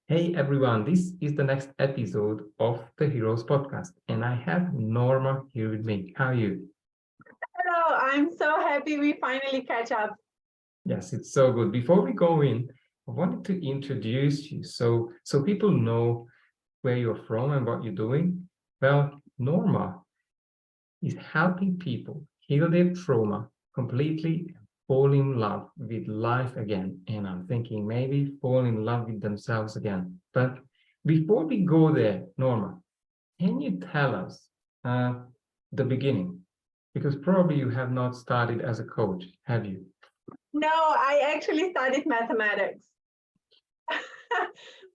Hey everyone, this is the next episode of the Heroes podcast, and I have Norma here with me. How are you? Hello, I'm so happy we finally catch up. Yes, it's so good. Before we go in, I wanted to introduce you so people know where you're from and what you're doing. Well, Norma is helping people heal their trauma completely, fall in love with life again. And I'm thinking maybe fall in love with themselves again. But before we go there, Norma, can you tell us uh, the beginning? Because probably you have not started as a coach, have you? No, I actually studied mathematics,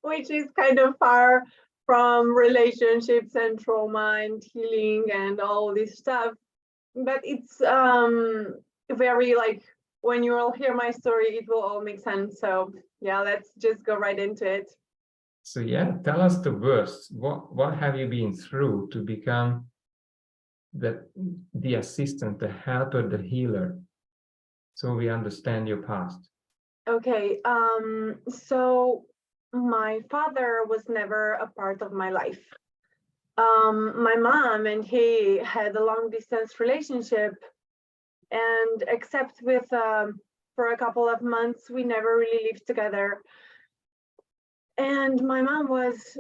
which is kind of far from relationships and trauma and healing and all this stuff. But it's very like when you will hear my story, it will all make sense. So yeah, let's just go right into it. So yeah, tell us the worst. What have you been through to become the assistant, the helper, the healer, so we understand your past? Okay, so my father was never a part of my life. My mom and he had a long distance relationship, and except with for a couple of months, we never really lived together. And my mom was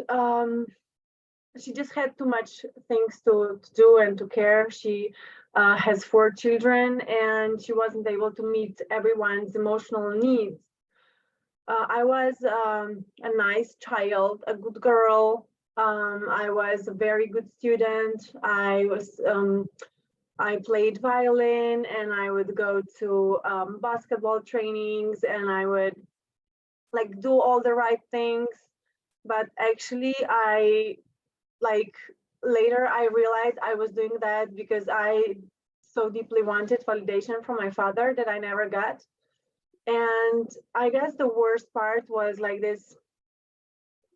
she just had too much things to do and to care. She has 4 children, and she wasn't able to meet everyone's emotional needs. I was a nice child, a good girl. I was a very good student. I played violin, and I would go to basketball trainings, and I would like do all the right things. But actually, I like later I realized I was doing that because I so deeply wanted validation from my father that I never got. And I guess the worst part was like this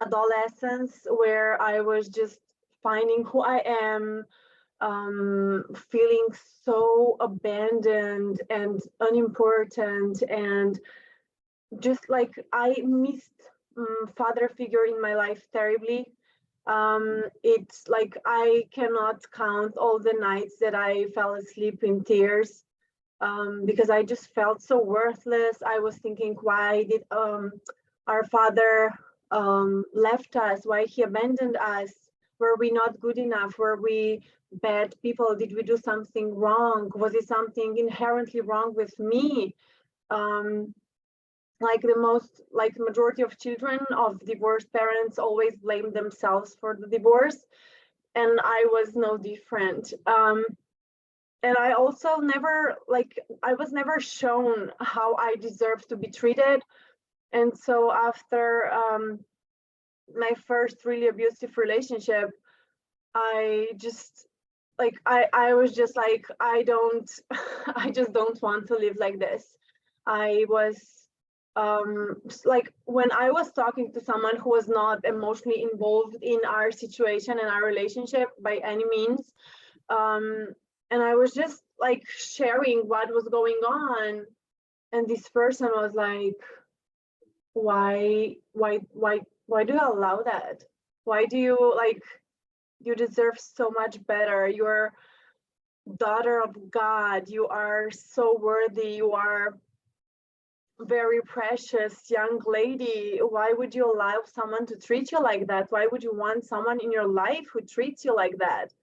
adolescence where I was just finding who I am, feeling so abandoned and unimportant, and just like I missed father figure in my life terribly. It's like I cannot count all the nights that I fell asleep in tears because I just felt so worthless. I was thinking, why did our father left us? Why he abandoned us? Were we not good enough? Were we bad people? Did we do something wrong? Was it something inherently wrong with me? Um, like the most, like majority of children of divorced parents always blame themselves for the divorce, and I was no different. And I also never like I was never shown how I deserve to be treated. And so after my first really abusive relationship, I just I was just like I don't I just don't want to live like this. I was like when I was talking to someone who was not emotionally involved in our situation and our relationship by any means, um and I was just like sharing what was going on, and this person was like, why do you allow that? Why do you like, you deserve so much better. You're daughter of God, you are so worthy, you are very precious young lady. Why would you allow someone to treat you like that? Why would you want someone in your life who treats you like that?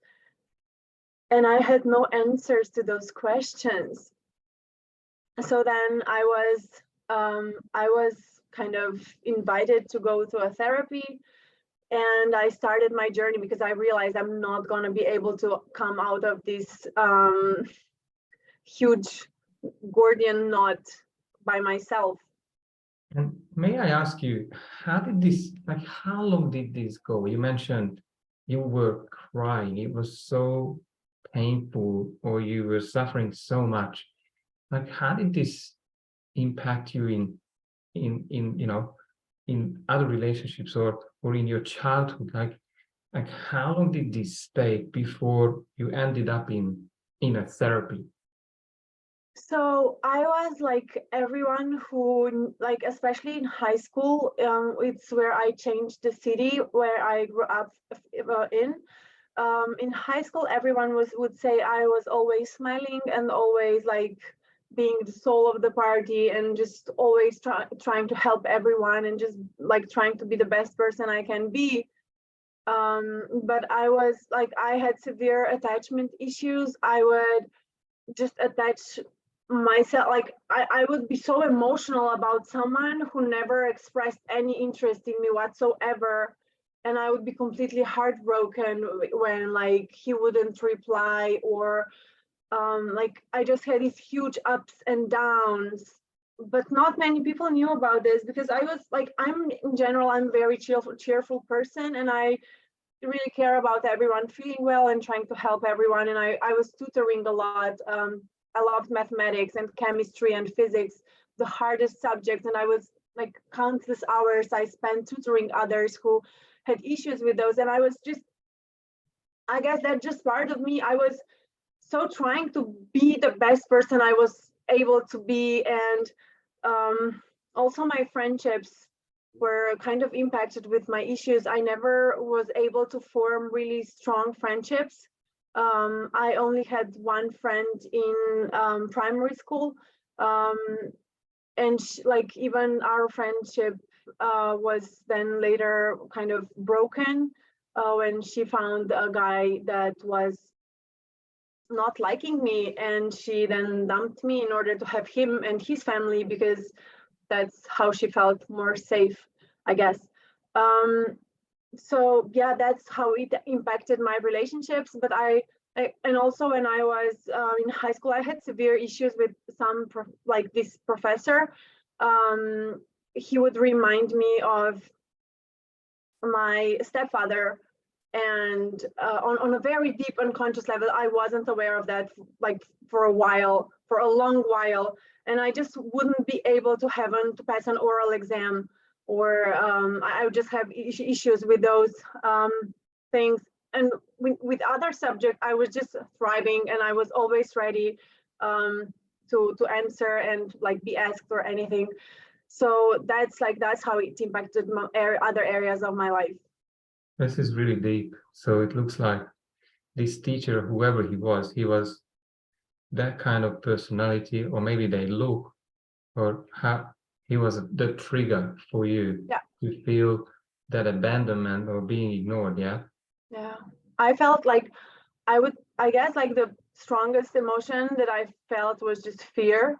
And I had no answers to those questions. So then I was kind of invited to go to a therapy, and I started my journey because I realized I'm not going to be able to come out of this huge Gordian knot by myself. And may I ask you, how did this, like, how long did this go? You mentioned you were crying, it was so painful, or you were suffering so much. Like, how did this impact you in in other relationships or in your childhood? Like how long did this stay before you ended up in a therapy? So I was like everyone who, like, especially in high school, it's where I changed the city where I grew up in. In high school, everyone would say I was always smiling and always like being the soul of the party and just always trying to help everyone and just like trying to be the best person I can be. But I was like, I had severe attachment issues. I would just attach myself, like I would be so emotional about someone who never expressed any interest in me whatsoever, and I would be completely heartbroken when like he wouldn't reply, or like I just had these huge ups and downs. But not many people knew about this because I was like, I'm in general, I'm a very cheerful person, and I really care about everyone feeling well and trying to help everyone. And I was tutoring a lot. I loved mathematics and chemistry and physics, the hardest subjects. And I was like countless hours I spent tutoring others who had issues with those. And I was just, I guess that's just part of me. I was so trying to be the best person I was able to be. And also my friendships were kind of impacted with my issues. I never was able to form really strong friendships. I only had one friend in primary school, um, and like even our friendship was then later kind of broken when she found a guy that was not liking me, and she then dumped me in order to have him and his family because that's how she felt more safe, I guess. um so yeah, that's how it impacted my relationships. But and also when I was in high school, I had severe issues with like this professor. He would remind me of my stepfather, and on a very deep unconscious level, I wasn't aware of that like for a while, for a long while. And I just wouldn't be able to to pass an oral exam, or I would just have issues with those things. And with other subjects, I was just thriving, and I was always ready to answer and like be asked or anything. So that's how it impacted other areas of my life. This is really deep. So it looks like this teacher, whoever he was that kind of personality, or maybe they look, or how he was the trigger for you Yeah. to feel that abandonment or being ignored. Yeah. Yeah, I felt like I guess like the strongest emotion that I felt was just fear.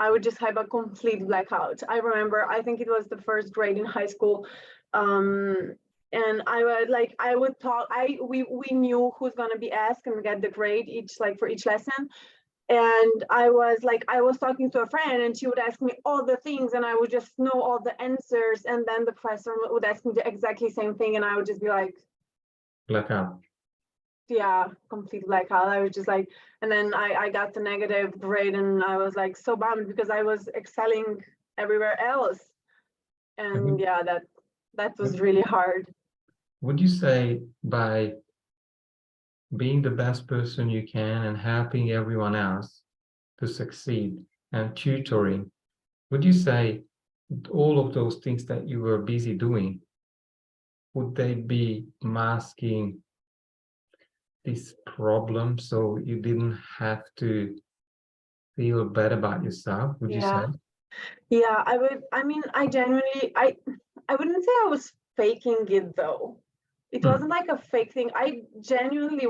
I would just have a complete blackout. I remember, I think it was the first grade in high school. And I would talk, we knew who's gonna be asked and get the grade for each lesson. And I was talking to a friend, and she would ask me all the things, and I would just know all the answers. And then the professor would ask me the exactly same thing, and I would just be like, Blackout. yeah, complete blackout. I was just like, and then I got the negative grade, and I was like so bummed because I was excelling everywhere else. And yeah, that was really hard. Would you say by being the best person you can and helping everyone else to succeed and tutoring, would you say all of those things that you were busy doing, would they be masking this problem so you didn't have to feel bad about yourself, would you say? Yeah. Yeah, I mean, I wouldn't say I was faking it though. It Hmm. wasn't like a fake thing. I genuinely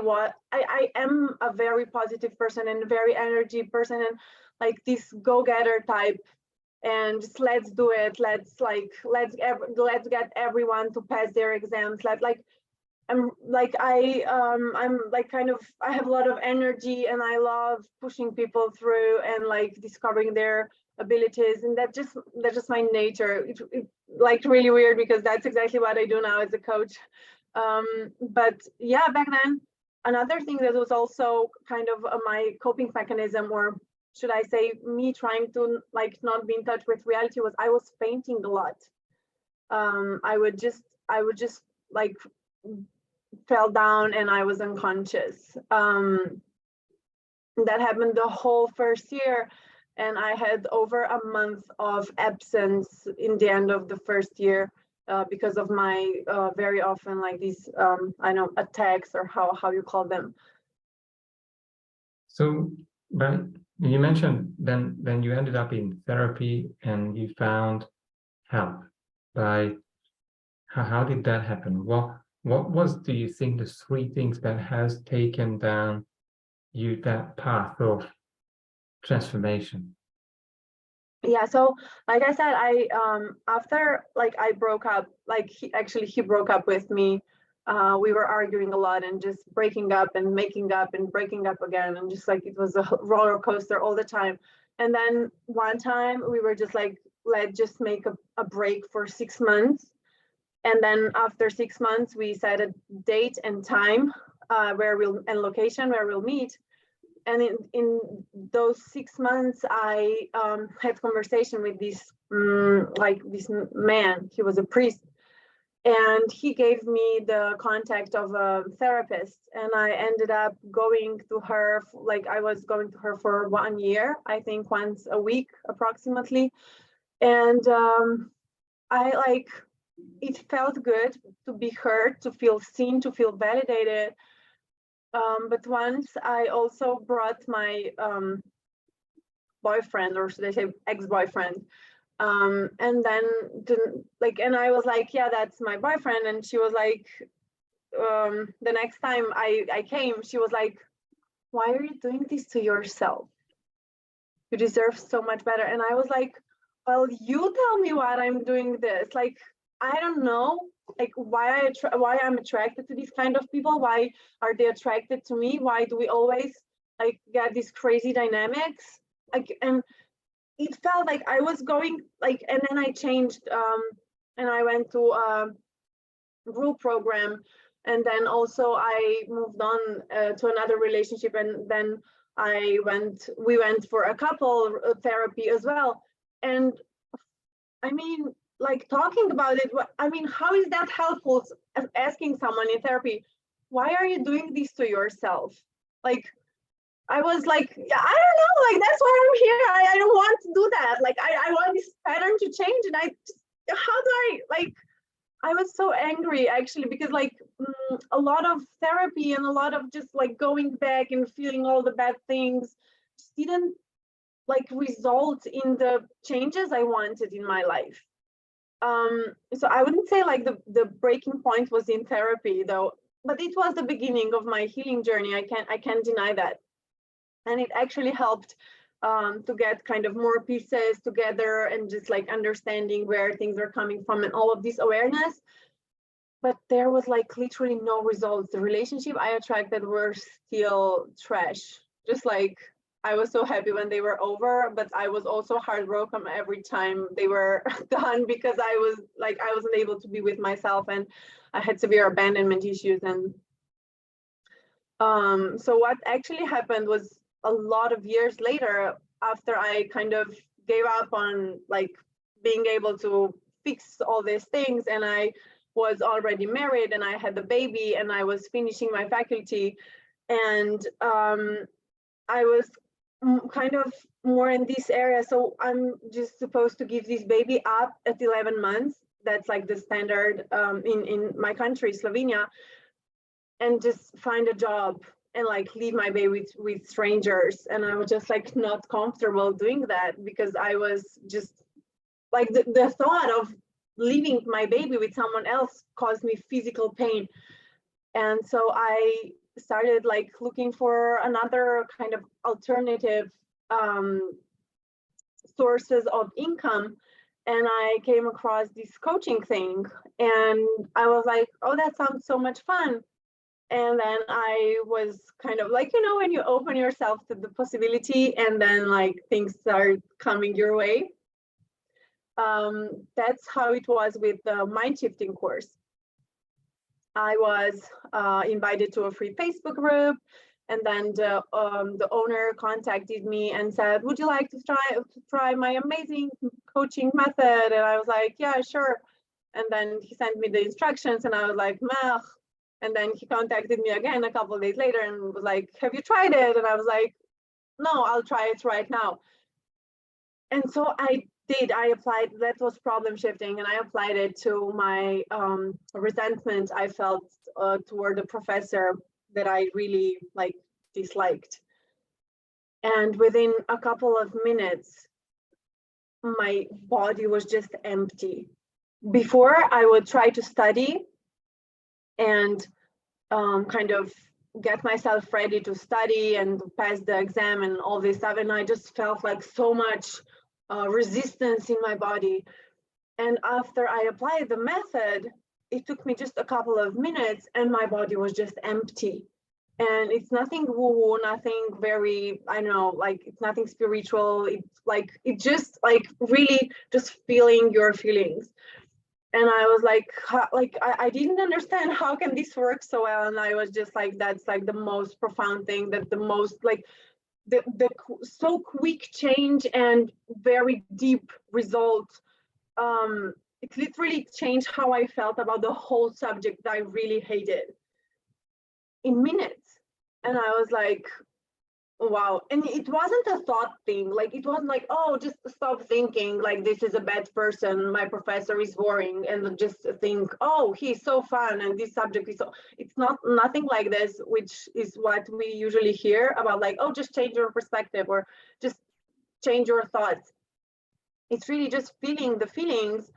I am a very positive person and a very energy person, and like this go-getter type, and just let's do it. Let's get everyone to pass their exams. I'm like kind of, I have a lot of energy, and I love pushing people through and like discovering their abilities, and that's just my nature. It like really weird because that's exactly what I do now as a coach. But yeah, back then, another thing that was also kind of my coping mechanism, or should I say me trying to like not be in touch with reality, was I was fainting a lot. I would just like fell down and I was unconscious. That happened the whole first year. And I had over a month of absence in the end of the first year because of my very often like these, I know, attacks, or how you call them. So, but you mentioned then you ended up in therapy and you found help. By how did that happen? What was, do you think, the three things that has taken down you that path of transformation? Yeah, so like I said, I after like I broke up, like he broke up with me. We were arguing a lot and just breaking up and making up and breaking up again, and just like it was a roller coaster all the time. And then one time we were just like, let's just make a break for 6 months. And then after 6 months, we set a date and time and location where we'll meet. And in those 6 months, I had conversation with this this man. He was a priest, and he gave me the contact of a therapist. And I ended up going to her. Like I was going to her for 1 year, I think, once a week approximately. And I like, it felt good to be heard, to feel seen, to feel validated. But once I also brought my boyfriend, or should I say ex-boyfriend, and then and I was like, yeah, that's my boyfriend. And she was like, the next time I came, she was like, why are you doing this to yourself? You deserve so much better. And I was like, well, you tell me why I'm doing this. Like, I don't know, like why I'm attracted to these kind of people. Why are they attracted to me? Why do we always like get these crazy dynamics? Like, and it felt like I was going like, and then I changed, and I went to a group program, and then also I moved on to another relationship, and then we went for a couple therapy as well. And I mean, like talking about it, I mean, how is that helpful? Asking someone in therapy, why are you doing this to yourself? Like, I was like, yeah, I don't know, like that's why I'm here. I don't want to do that. Like, I want this pattern to change, and how do I, like, I was so angry actually, because like a lot of therapy and a lot of just like going back and feeling all the bad things just didn't like result in the changes I wanted in my life. So I wouldn't say like the breaking point was in therapy though, but it was the beginning of my healing journey. I can't deny that. And it actually helped to get kind of more pieces together and just like understanding where things are coming from and all of this awareness. But there was like literally no results. The relationship I attracted were still trash. Just like, I was so happy when they were over, but I was also heartbroken every time they were done, because I wasn't able to be with myself, and I had severe abandonment issues. And so what actually happened was, a lot of years later, after I kind of gave up on like being able to fix all these things, and I was already married and I had the baby and I was finishing my faculty, and I was kind of more in this area. So I'm just supposed to give this baby up at 11 months. That's like the standard in my country, Slovenia, and just find a job and like leave my baby with strangers. And I was just like not comfortable doing that, because I was just like the thought of leaving my baby with someone else caused me physical pain. And so I started like looking for another kind of alternative sources of income. And I came across this coaching thing, and I was like, oh, that sounds so much fun. And then I was kind of like, when you open yourself to the possibility and then like things start coming your way. That's how it was with the mind shifting course. I was invited to a free Facebook group, and then the owner contacted me and said, would you like to try my amazing coaching method? And I was like, yeah, sure. And then he sent me the instructions, and I was like, meh. And then he contacted me again a couple of days later and was like, have you tried it? And I was like, no, I'll try it right now. And so I applied, that was problem shifting, and I applied it to my resentment I felt toward the professor that I really like disliked. And within a couple of minutes, my body was just empty. Before, I would try to study and kind of get myself ready to study and pass the exam and all this stuff. And I just felt like so much resistance in my body. And after I applied the method, it took me just a couple of minutes and my body was just empty. And it's nothing woo-woo, nothing very, I don't know, like it's nothing spiritual. It's like, it just like really just feeling your feelings. And I was like, I didn't understand how can this work so well. And I was just like, that's like the most profound thing, that the most like the so quick change and very deep result. It literally changed how I felt about the whole subject that I really hated in minutes. And I was like, wow. And it wasn't a thought thing. Like, it wasn't like, oh, just stop thinking like this is a bad person, my professor is boring, and just think, oh, he's so fun and this subject is so, it's not nothing like this, which is what we usually hear about, like, oh, just change your perspective or just change your thoughts. It's really just feeling the feelings.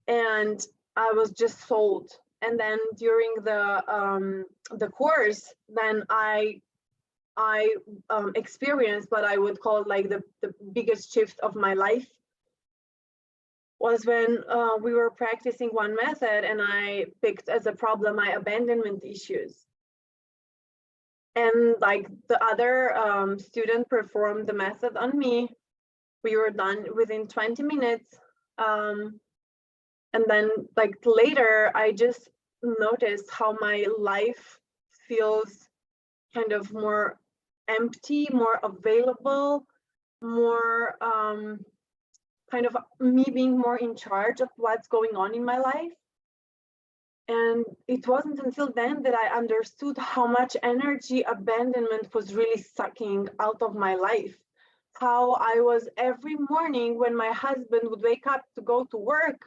And I was just sold. And then during the course, then I experienced what I would call like the biggest shift of my life, was when we were practicing one method and I picked as a problem my abandonment issues. And like the other student performed the method on me. We were done within 20 minutes. And then like later, I just noticed how my life feels kind of more empty, more available, more kind of me being more in charge of what's going on in my life. And it wasn't until then that I understood how much energy abandonment was really sucking out of my life. How I was every morning when my husband would wake up to go to work,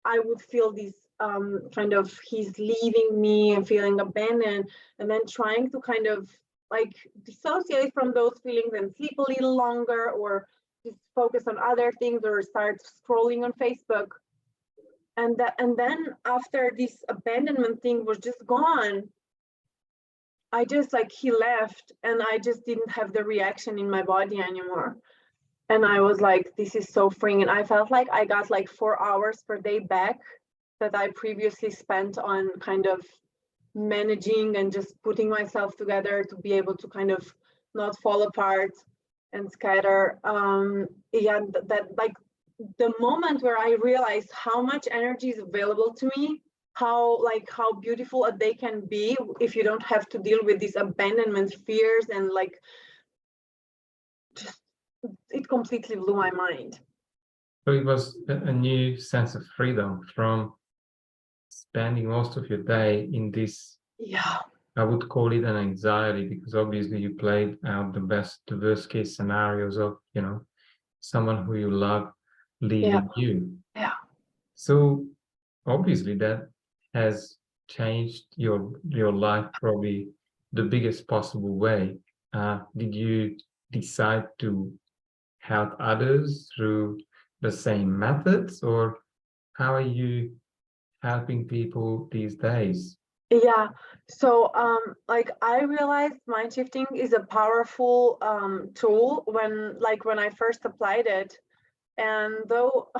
I would feel this kind of, he's leaving me and feeling abandoned, and then trying to kind of like dissociate from those feelings and sleep a little longer, or just focus on other things, or start scrolling on Facebook. And then after this abandonment thing was just gone, I just like, he left and I just didn't have the reaction in my body anymore. And I was like, this is so freeing. And I felt like I got like 4 hours per day back that I previously spent on kind of managing and just putting myself together to be able to kind of not fall apart and scatter. Yeah, that like the moment where I realized how much energy is available to me, how beautiful a day can be if you don't have to deal with these abandonment fears, and like just, it completely blew my mind. So it was a new sense of freedom from spending most of your day in this, Yeah. I would call it an anxiety, because obviously you played out the worst case scenarios of, someone who you love leaving you. Yeah. So obviously that has changed your life probably the biggest possible way. Did you decide to help others through the same methods, or how are you helping people these days? Yeah. So like I realized mind shifting is a powerful tool when I first applied it. And though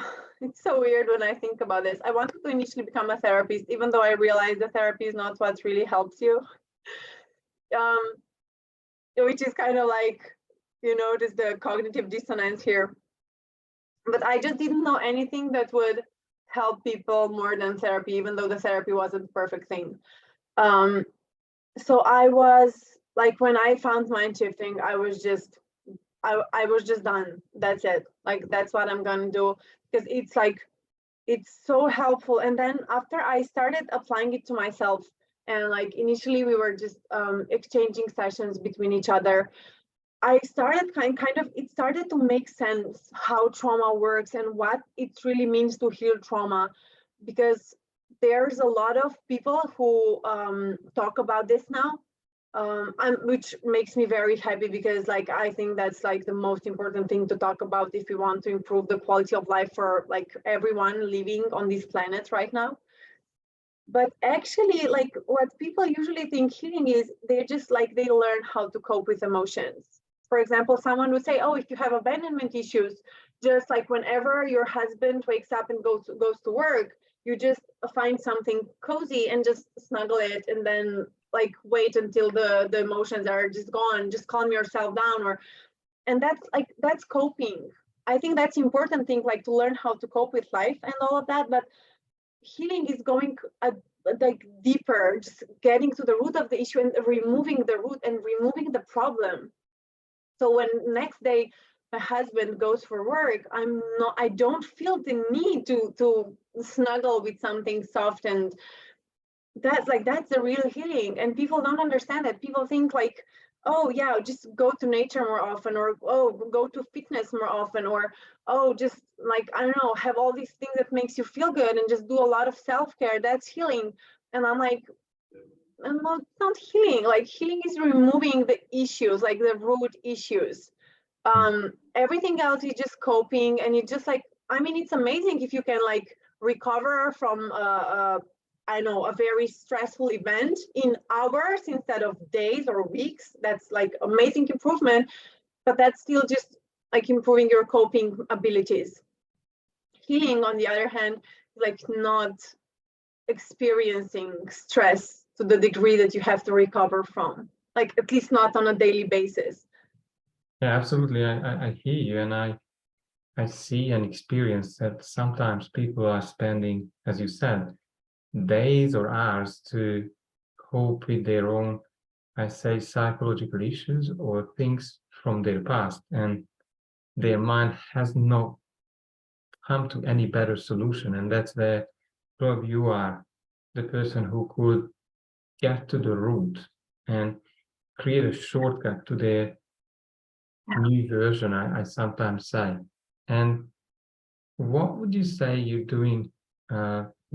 it's so weird when I think about this, I wanted to initially become a therapist, even though I realized the therapy is not what really helps you. Which is kind of like, just the cognitive dissonance here. But I just didn't know anything that would help people more than therapy, even though the therapy wasn't the perfect thing. So I was like, when I found mind shifting, I was just done. That's it. Like, that's what I'm gonna do, because it's like, it's so helpful. And then after I started applying it to myself, and like initially we were just exchanging sessions between each other, I started it started to make sense how trauma works and what it really means to heal trauma, because there's a lot of people who talk about this now, which makes me very happy, because like I think that's like the most important thing to talk about if we want to improve the quality of life for like everyone living on this planet right now. But actually, like what people usually think healing is, they're just like they learn how to cope with emotions. For example, someone would say, oh, if you have abandonment issues, just like whenever your husband wakes up and goes to work, you just find something cozy and just snuggle it, and then like wait until the emotions are just gone, just calm yourself down. Or and that's coping. I think that's important thing, like to learn how to cope with life and all of that. But healing is going like deeper, just getting to the root of the issue and removing the root and removing the problem. So when next day my husband goes for work, I don't feel the need to snuggle with something soft. And that's the real healing. And people don't understand that. People think like, oh yeah, just go to nature more often, or oh, go to fitness more often, or oh, just like, I don't know, have all these things that makes you feel good and just do a lot of self-care, that's healing. And I'm like, not healing. Like healing is removing the issues, like the root issues. Everything else is just coping. And it just like, I mean, it's amazing if you can like recover from I know, a very stressful event in hours instead of days or weeks. That's like amazing improvement, but that's still just like improving your coping abilities. Healing, on the other hand, like not experiencing stress to the degree that you have to recover from, like at least not on a daily basis. Yeah, absolutely. I hear you, and I see and experience that sometimes people are spending, as you said, days or hours to cope with their own, I say, psychological issues or things from their past, and their mind has not come to any better solution. And that's where probably you are the person who could get to the root and create a shortcut to their new version, I sometimes say. And what would you say you're doing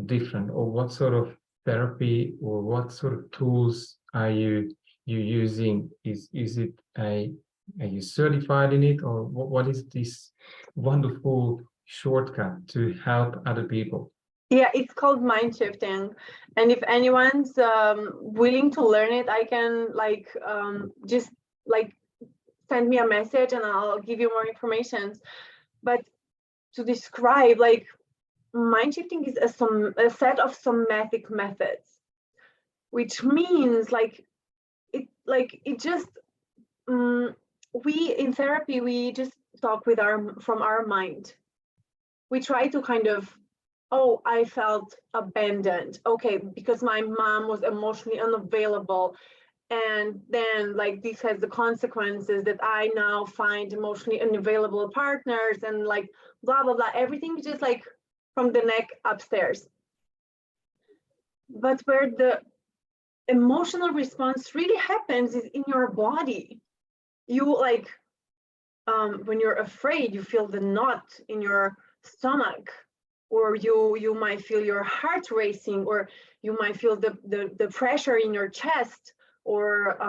different, or what sort of therapy or what sort of tools are you using? Is it are you certified in it, or what is this wonderful shortcut to help other people? Yeah, it's called mind shifting. And if anyone's willing to learn it, I can like just like send me a message and I'll give you more information. But to describe, like, mind shifting is a set of somatic methods, which means like it just we in therapy, we just talk with from our mind. We try to kind of, oh, I felt abandoned, okay, because my mom was emotionally unavailable, and then like this has the consequences that I now find emotionally unavailable partners, and like blah blah blah, everything just like from the neck upstairs. But where the emotional response really happens is in your body. You like when you're afraid, you feel the knot in your stomach, or you might feel your heart racing, or you might feel the pressure in your chest, or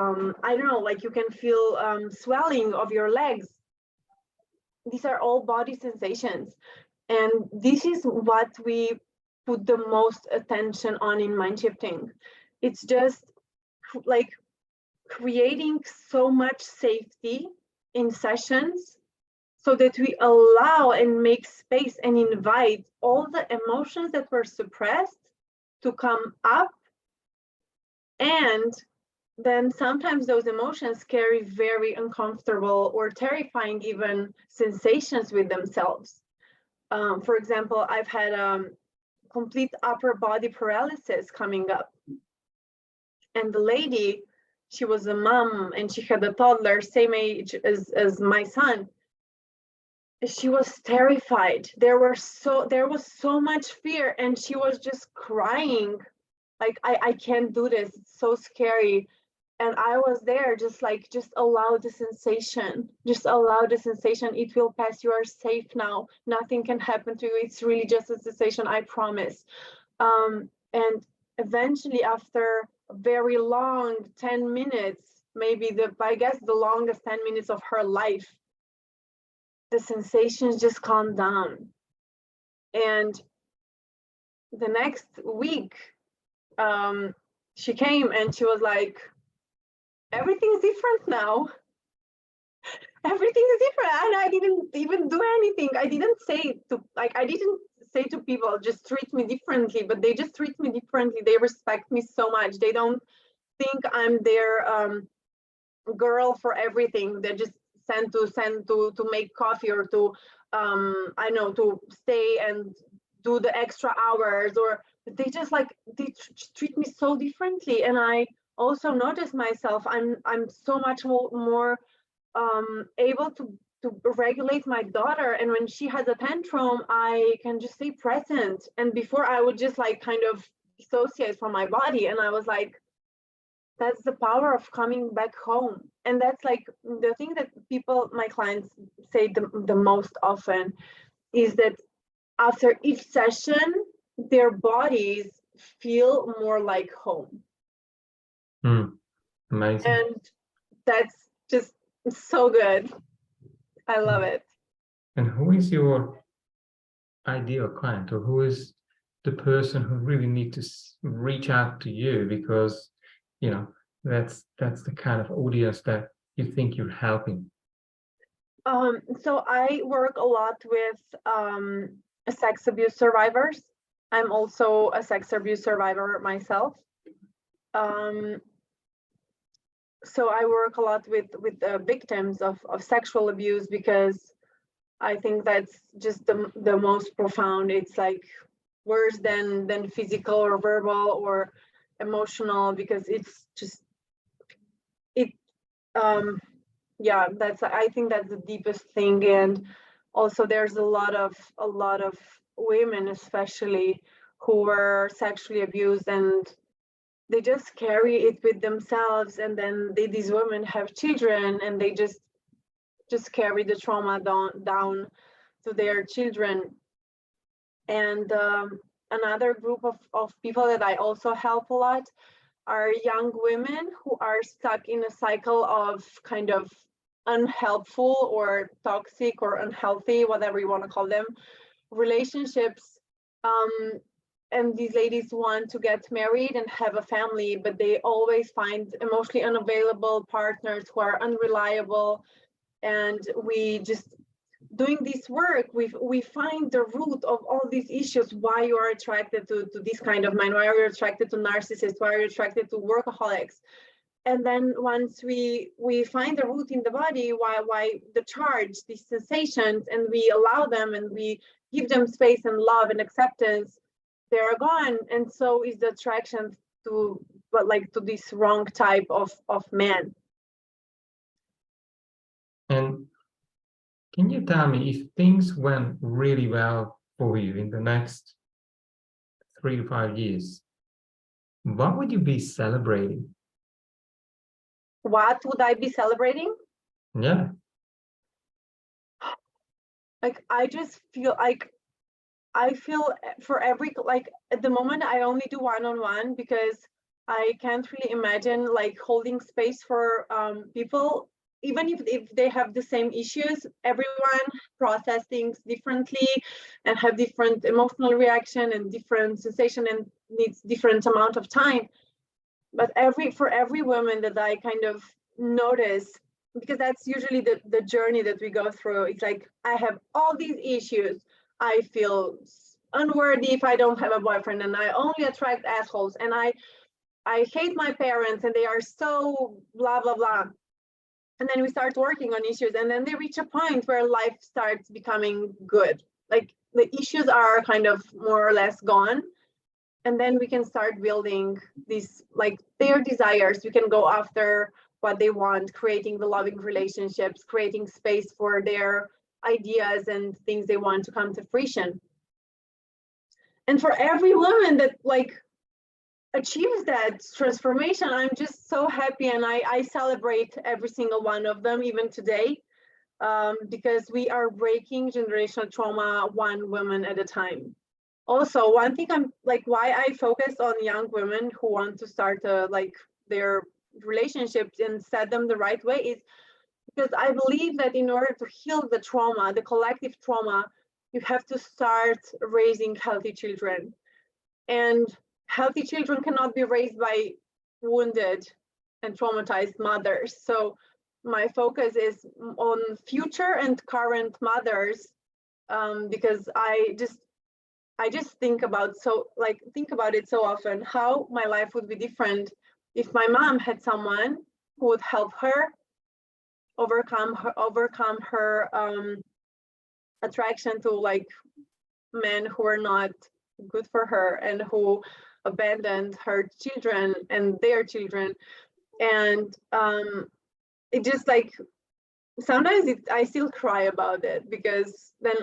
I don't know, like you can feel swelling of your legs. These are all body sensations, and this is what we put the most attention on in mind shifting. It's just like creating so much safety in sessions so that we allow and make space and invite all the emotions that were suppressed to come up. And then sometimes those emotions carry very uncomfortable or terrifying even sensations with themselves. For example, I've had complete upper body paralysis coming up. And the lady, she was a mom and she had a toddler, same age as my son. She was terrified. There was so much fear, and she was just crying like, I can't do this, it's so scary. And I was there just allow the sensation, just allow the sensation. It will pass. You are safe now. Nothing can happen to you. It's really just a sensation, I promise. And eventually, after a very long 10 minutes, maybe I guess the longest 10 minutes of her life, the sensations just calmed down. And the next week, she came and she was like, everything's different now. Everything is different. And I didn't even do anything. I didn't say to people, just treat me differently, but they just treat me differently. They respect me so much. They don't think I'm their girl for everything. They just send to make coffee or to I know, to stay and do the extra hours, or they just they treat me so differently. And I also notice myself, I'm so much more able to regulate my daughter, and when she has a tantrum, I can just stay present. And before, I would just kind of dissociate from my body, and I was like, that's the power of coming back home. And that's the thing that my clients say the most often, is that after each session, their bodies feel more like home. Amazing. And that's just so good. I love it. And who is your ideal client, or who is the person who really needs to reach out to you? Because, that's the kind of audience that you think you're helping. So I work a lot with sex abuse survivors. I'm also a sex abuse survivor myself. So I work a lot with victims of sexual abuse, because I think that's just the most profound. It's worse than physical or verbal or emotional, because it's just yeah, I think that's the deepest thing. And also there's a lot of women especially who were sexually abused, and they just carry it with themselves, and then these women have children, and they just carry the trauma down to their children. And another group of people that I also help a lot are young women who are stuck in a cycle of kind of unhelpful or toxic or unhealthy, whatever you want to call them, relationships. And these ladies want to get married and have a family, but they always find emotionally unavailable partners who are unreliable. And we just, doing this work, we find the root of all these issues, why you are attracted to this kind of mind, why are you attracted to narcissists, why are you attracted to workaholics. And then once we find the root in the body, why the charge, these sensations, and we allow them and we give them space and love and acceptance, they're gone. And so is the attraction to this wrong type of man. And can you tell me, if things went really well for you in the next 3 to 5 years, what would you be celebrating? What would I be celebrating? Yeah. I just feel for every, at the moment, I only do one-on-one, because I can't really imagine holding space for people, even if they have the same issues. Everyone process things differently and have different emotional reaction and different sensation and needs different amount of time. But for every woman that I kind of notice, because that's usually the journey that we go through, it's I have all these issues. I feel unworthy if I don't have a boyfriend, and I only attract assholes, and I hate my parents and they are so blah blah blah. And then we start working on issues, and then they reach a point where life starts becoming good. The issues are kind of more or less gone, and then we can start building these their desires. We can go after what they want, creating the loving relationships, creating space for their ideas and things they want to come to fruition. And for every woman that achieves that transformation, I'm just so happy, and I celebrate every single one of them, even today, because we are breaking generational trauma one woman at a time. Also, one thing I'm like, why I focus on young women who want to start like their relationships and set them the right way is because I believe that in order to heal the trauma, the collective trauma, you have to start raising healthy children. And healthy children cannot be raised by wounded and traumatized mothers. So my focus is on future and current mothers, because I just think about it so often, how my life would be different if my mom had someone who would help her overcome her attraction to like men who are not good for her and who abandoned her children and their children. And it just like sometimes I still cry about it, because then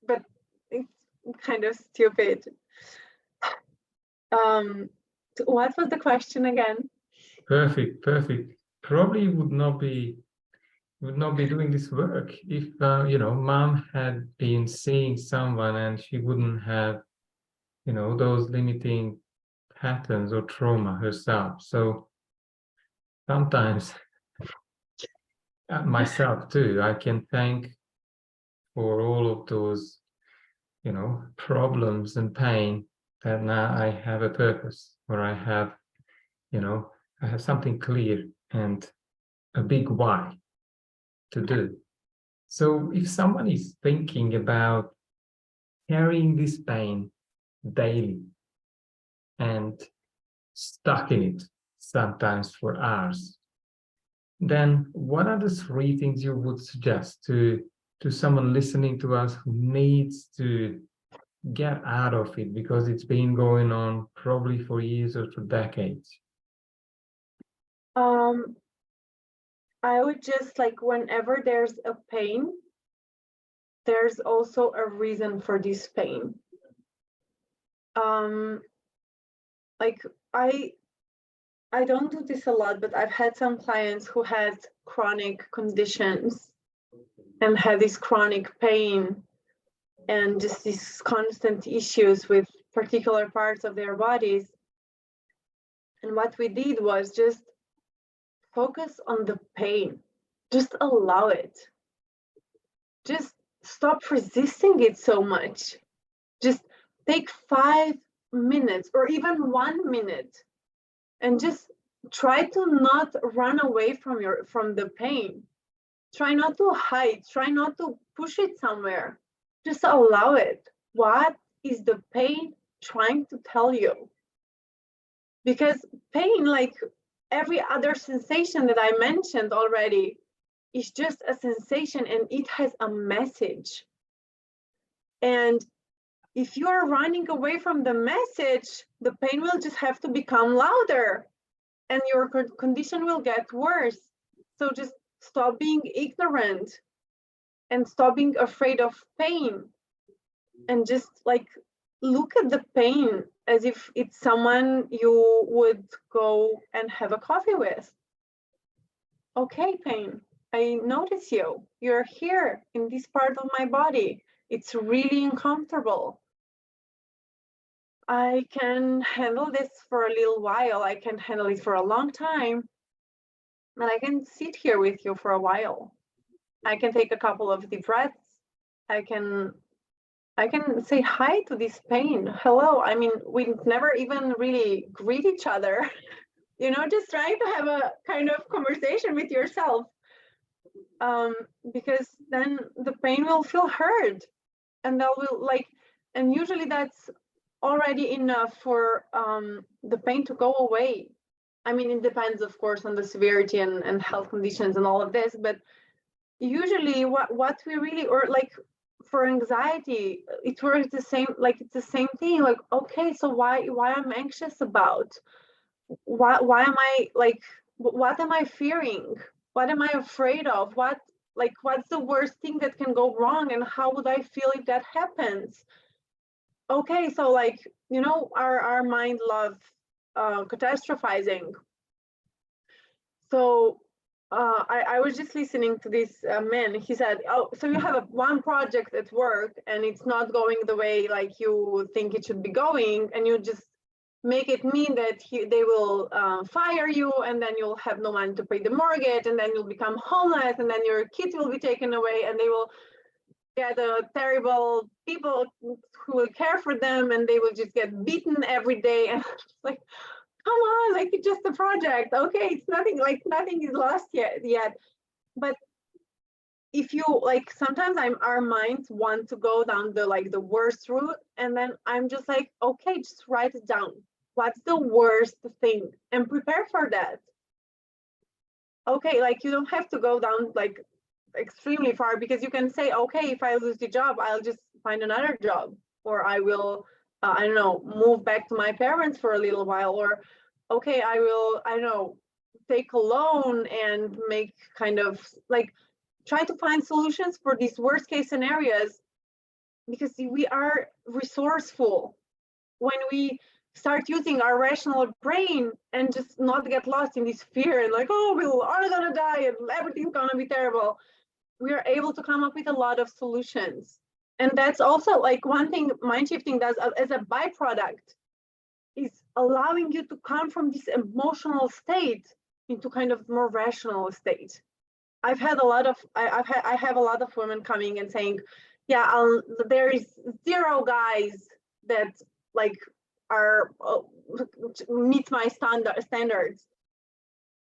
but it's kind of stupid. What was the question again? Perfect. Probably would not be doing this work if mom had been seeing someone and she wouldn't have those limiting patterns or trauma herself. So sometimes myself too, I can thank for all of those problems and pain, that now I have a purpose, or I have something clear and a big why to do. So if someone is thinking about carrying this pain daily and stuck in it, sometimes for hours, then what are the 3 things you would suggest to someone listening to us who needs to get out of it because it's been going on probably for years or for decades? I would just like, whenever there's a pain, there's also a reason for this pain. Like I don't do this a lot, but I've had some clients who had chronic conditions and had this chronic pain and just these constant issues with particular parts of their bodies. And what we did was just focus on the pain. Just allow it. Just stop resisting it so much. Just take 5 minutes or even 1 minute and just try to not run away from the pain. Try not to hide. Try not to push it somewhere. Just allow it. What is the pain trying to tell you? Because pain, like every other sensation that I mentioned already, is just a sensation and it has a message. And if you are running away from the message, the pain will just have to become louder and your condition will get worse. So just stop being ignorant and stop being afraid of pain, and just like look at the pain as if it's someone you would go and have a coffee with. Okay, pain, I notice you. You're here in this part of my body. It's really uncomfortable. I can handle this for a little while. I can handle it for a long time. And I can sit here with you for a while. I can take a couple of deep breaths. I can say hi to this pain. Hello. I mean, we never even really greet each other. Just trying to have a kind of conversation with yourself. Because then the pain will feel heard, and and usually that's already enough for the pain to go away. I mean, it depends, of course, on the severity and health conditions and all of this, but usually what we really, or like for anxiety, it works the same, like it's the same thing. Like, okay, so why I'm anxious about? Why am I like, what am I fearing? What am I afraid of? What's the worst thing that can go wrong, and how would I feel if that happens? okay, so like, you know, our mind loves catastrophizing. So I was just listening to this man. He said, "Oh, so you have one project at work, and it's not going the way like you think it should be going, and you just make it mean that they will fire you, and then you'll have no money to pay the mortgage, and then you'll become homeless, and then your kids will be taken away, and they will get terrible people who will care for them, and they will just get beaten every day." And like, come on, like it's just a project. Okay, it's nothing, like nothing is lost yet. But if you like, sometimes our minds want to go down the worst route, and then I'm just like, okay, just write it down. What's the worst thing? And prepare for that. Okay, like you don't have to go down like extremely far, because you can say, okay, if I lose the job, I'll just find another job, or I will I don't know, move back to my parents for a little while, or okay, I will, I don't know, take a loan and make kind of like try to find solutions for these worst case scenarios, because we are resourceful when we start using our rational brain and just not get lost in this fear and like, oh, we're all gonna die and everything's gonna be terrible. We are able to come up with a lot of solutions. And that's also like one thing mind shifting does as a byproduct, is allowing you to come from this emotional state into kind of more rational state. I've had a lot of I have a lot of women coming and saying, yeah, there is 0 guys that like are meet my standards.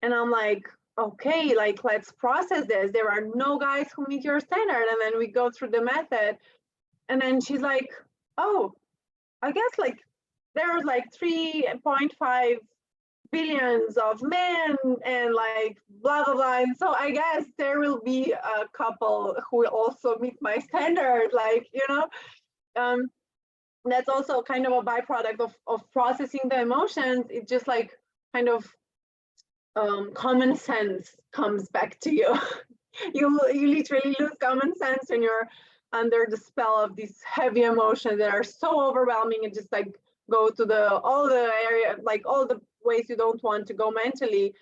And I'm like, okay, like let's process this. There are no guys who meet your standard. And then we go through the method. And then she's like, oh, I guess like there's like 3.5 billions of men and like blah blah blah. And so I guess there will be a couple who will also meet my standard, like, you know. That's also kind of a byproduct of processing the emotions. It just like kind of common sense comes back to you. you literally lose common sense when you're under the spell of these heavy emotions that are so overwhelming, and just like go to all the area, like all the ways you don't want to go mentally.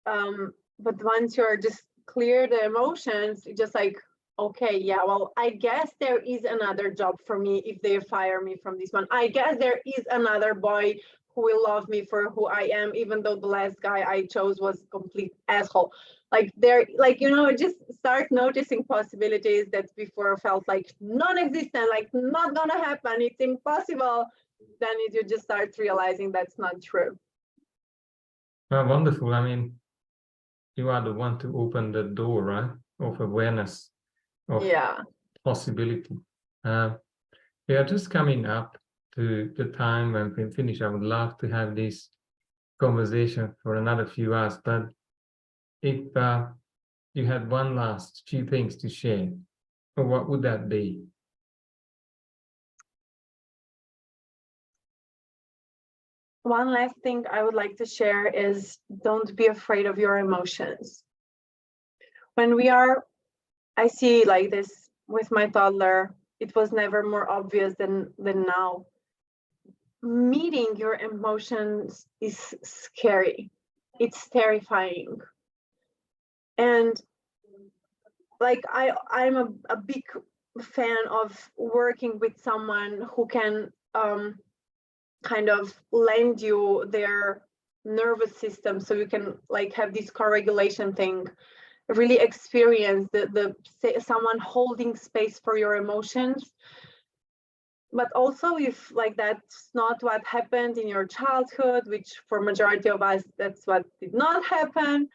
But once you're just clear the emotions, it's just like, okay, yeah, well, I guess there is another job for me if they fire me from this one. I guess there is another boy who will love me for who I am, even though the last guy I chose was a complete asshole. Like there, like, you know, just start noticing possibilities that before felt like non-existent, like not gonna happen, it's impossible. Then you just start realizing that's not true. Well, wonderful. I mean, you are the one to open the door, right, of awareness, of Yeah. possibility. We are just coming up to the time when we finish. I would love to have this conversation for another few hours, but if you had one last few things to share, what would that be? One last thing I would like to share is don't be afraid of your emotions. When I see like this with my toddler, it was never more obvious than now. Meeting your emotions is scary. It's terrifying. And like I'm a big fan of working with someone who can kind of lend you their nervous system, so you can like have this co-regulation thing, really experience the someone holding space for your emotions. But also, if like that's not what happened in your childhood, which for majority of us that's what did not happen,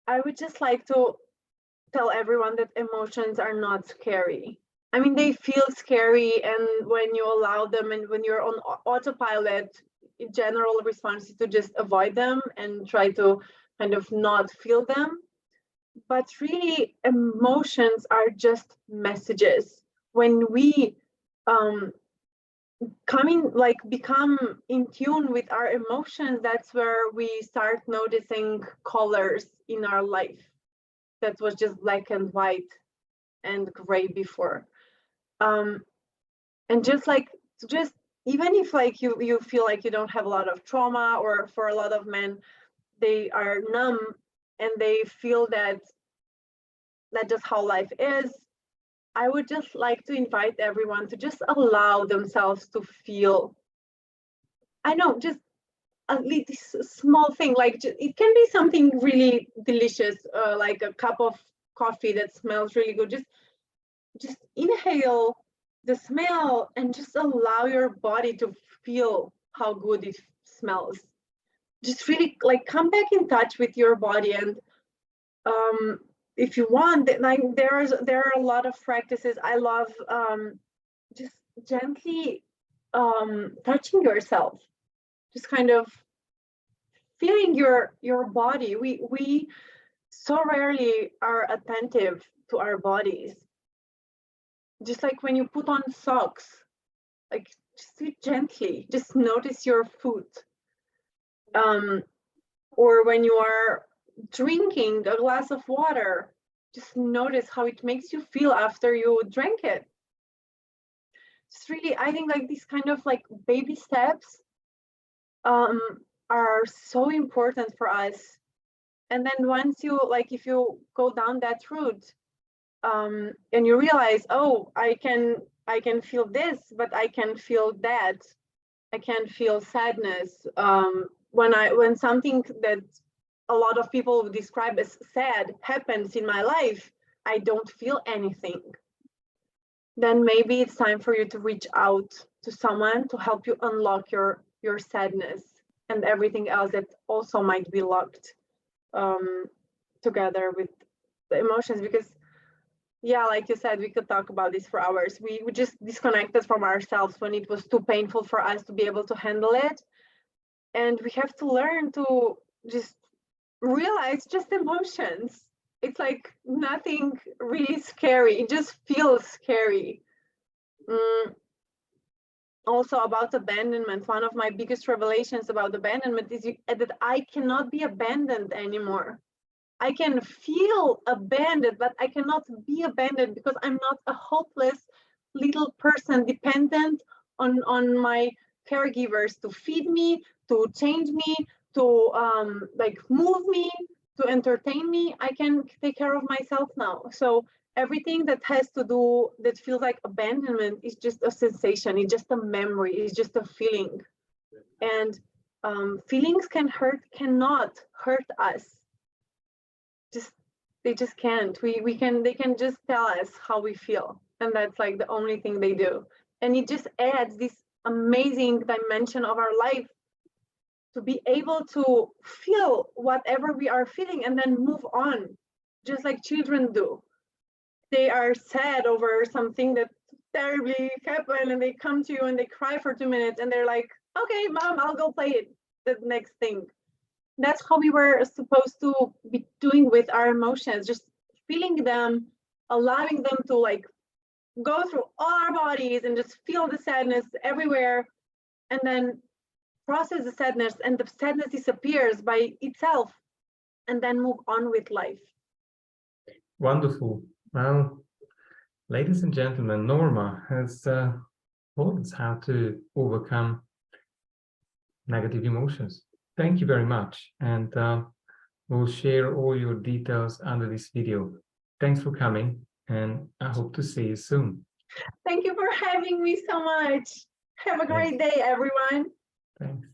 I would just like to tell everyone that emotions are not scary. I mean, they feel scary, and when you allow them and when you're on autopilot, general response is to just avoid them and try to kind of not feel them. But really, emotions are just messages. When we become in tune with our emotions, that's where we start noticing colors in our life that was just black and white and gray before. And just like So just, even if like you feel like you don't have a lot of trauma, or for a lot of men, they are numb and they feel that that's just how life is, I would just like to invite everyone to just allow themselves to feel. I know, just a little small thing, like it can be something really delicious, like a cup of coffee that smells really good. Just inhale the smell and just allow your body to feel how good it smells. Just really like come back in touch with your body. And if you want, like there are a lot of practices. I love just gently touching yourself, just kind of feeling your body. We so rarely are attentive to our bodies. Just like when you put on socks, like just do it gently, just notice your foot. Or when you are drinking a glass of water, just notice how it makes you feel after you drank it. It's really, I think like these kind of like baby steps are so important for us. And then once you like, if you go down that route, and you realize, oh, I can feel this, but I can feel that. I can feel sadness. When something that a lot of people describe as sad happens in my life, I don't feel anything. Then maybe it's time for you to reach out to someone to help you unlock your sadness and everything else that also might be locked together with the emotions. Because yeah, like you said, we could talk about this for hours. We just disconnected from ourselves when it was too painful for us to be able to handle it. And we have to learn to just realize just emotions. It's like nothing really scary. It just feels scary. Also about abandonment, one of my biggest revelations about abandonment is that I cannot be abandoned anymore. I can feel abandoned, but I cannot be abandoned because I'm not a hopeless little person dependent on my caregivers to feed me, to change me, to like move me, to entertain me. I can take care of myself now. So everything that has to do, that feels like abandonment, is just a sensation. It's just a memory. It's just a feeling. And feelings cannot hurt us. They just can't. They can just tell us how we feel, and that's like the only thing they do. And it just adds this amazing dimension of our life to be able to feel whatever we are feeling and then move on, just like children do. They are sad over something that terribly happened, and they come to you and they cry for 2 minutes, and they're like, okay, mom, I'll go play it, the next thing. That's how we were supposed to be doing with our emotions, just feeling them, allowing them to like go through all our bodies and just feel the sadness everywhere, and then process the sadness, and the sadness disappears by itself, and then move on with life. Wonderful. Well, ladies and gentlemen, Norma has told us how to overcome negative emotions. Thank you very much. And we'll share all your details under this video. Thanks for coming, and I hope to see you soon. Thank you for having me so much. Have a great day, everyone. Thanks.